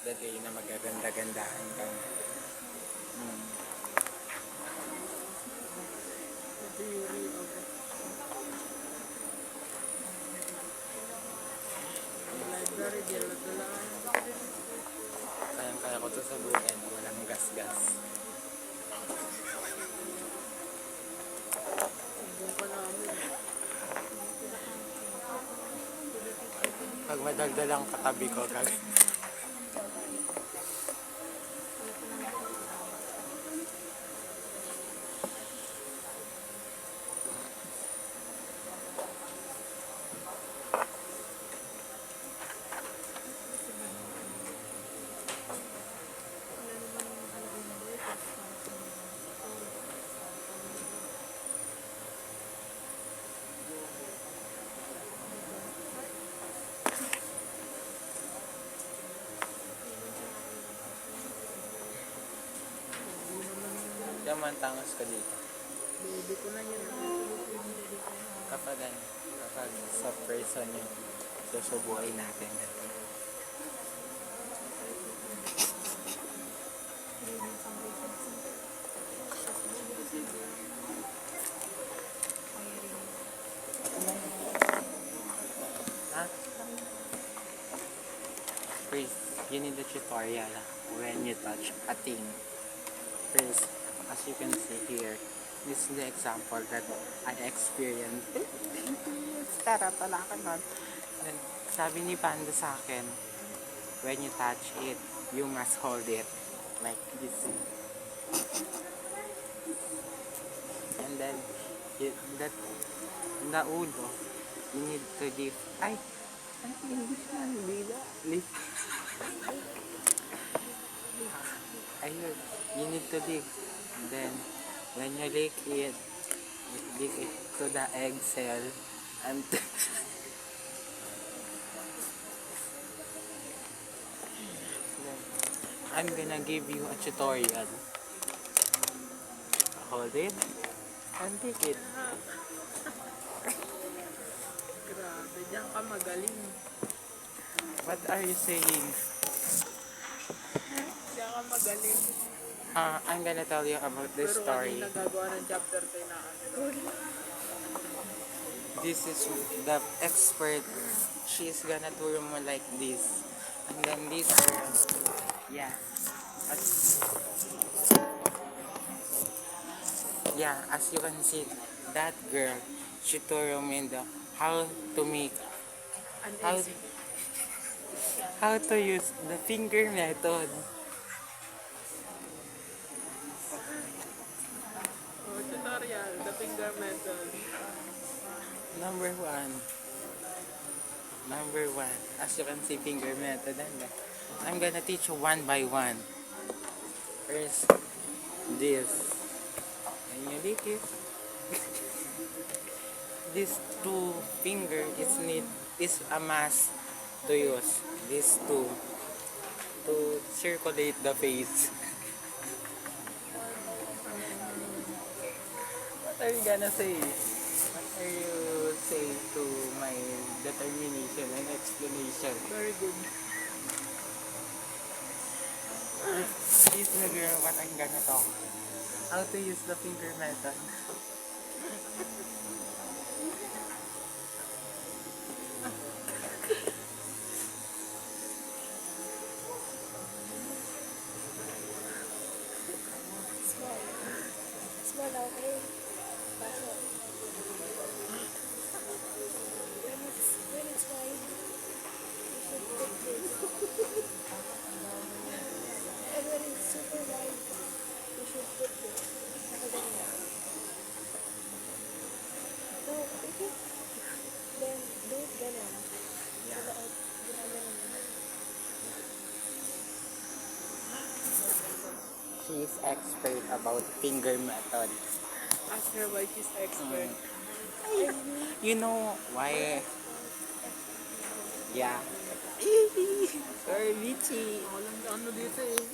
the day na magaganda-gandahan ka. Library, dala-dala. Kayang-kaya ko to sa buwan, walang gas-gas. Subukan namin. Pag madagdalang katabi ko, Yaman tangos ka dito. Baby ko na yun. Kapag sa person yung susubuin natin. Ha? First, you need the tutorial when you touch a thing. First, as you can see here, this is the example that I experienced. Tara, talakan nun. Then, sabi ni Panda sa akin, when you touch it, you must hold it like this. And then, that the ulo, you need to lift. Ay, ano English na? Lift. Ayun, you need to lift. Then, when you lick it to the egg cell, and I'm gonna give you a tutorial. Hold it and lick it. Grabe, diyan ka magaling. What are you saying? Diyan ka magaling. I'm gonna tell you about this Pero story. kanina gagawa ng chapter 10 na ano. This is the expert. She's gonna do mo like this. And then this girl, yeah. As you can see, that girl, she taught me how to make, An how, easy. how to use the finger method. Oh, tutorial, the finger method. Number one, as you can see, finger method. And I'm gonna teach you one by one. First, this. And you lick it. This two finger is a must to use. These two to circulate the face. What are you gonna say? What are you say to my determination and explanation? Very good. This is the girl what I'm gonna talk. How to use the finger method. Small, okay? Pasok. When it's wide, you should put this. And when it's super wide, you should put this. Nakaganyan. No, okay. Then, do it ganun. Yeah. Ginaganon. She is expert about finger method. Ask her why she's expert. You know why? Yeah. Sorry, Vichy. Ako lang ano dito eh.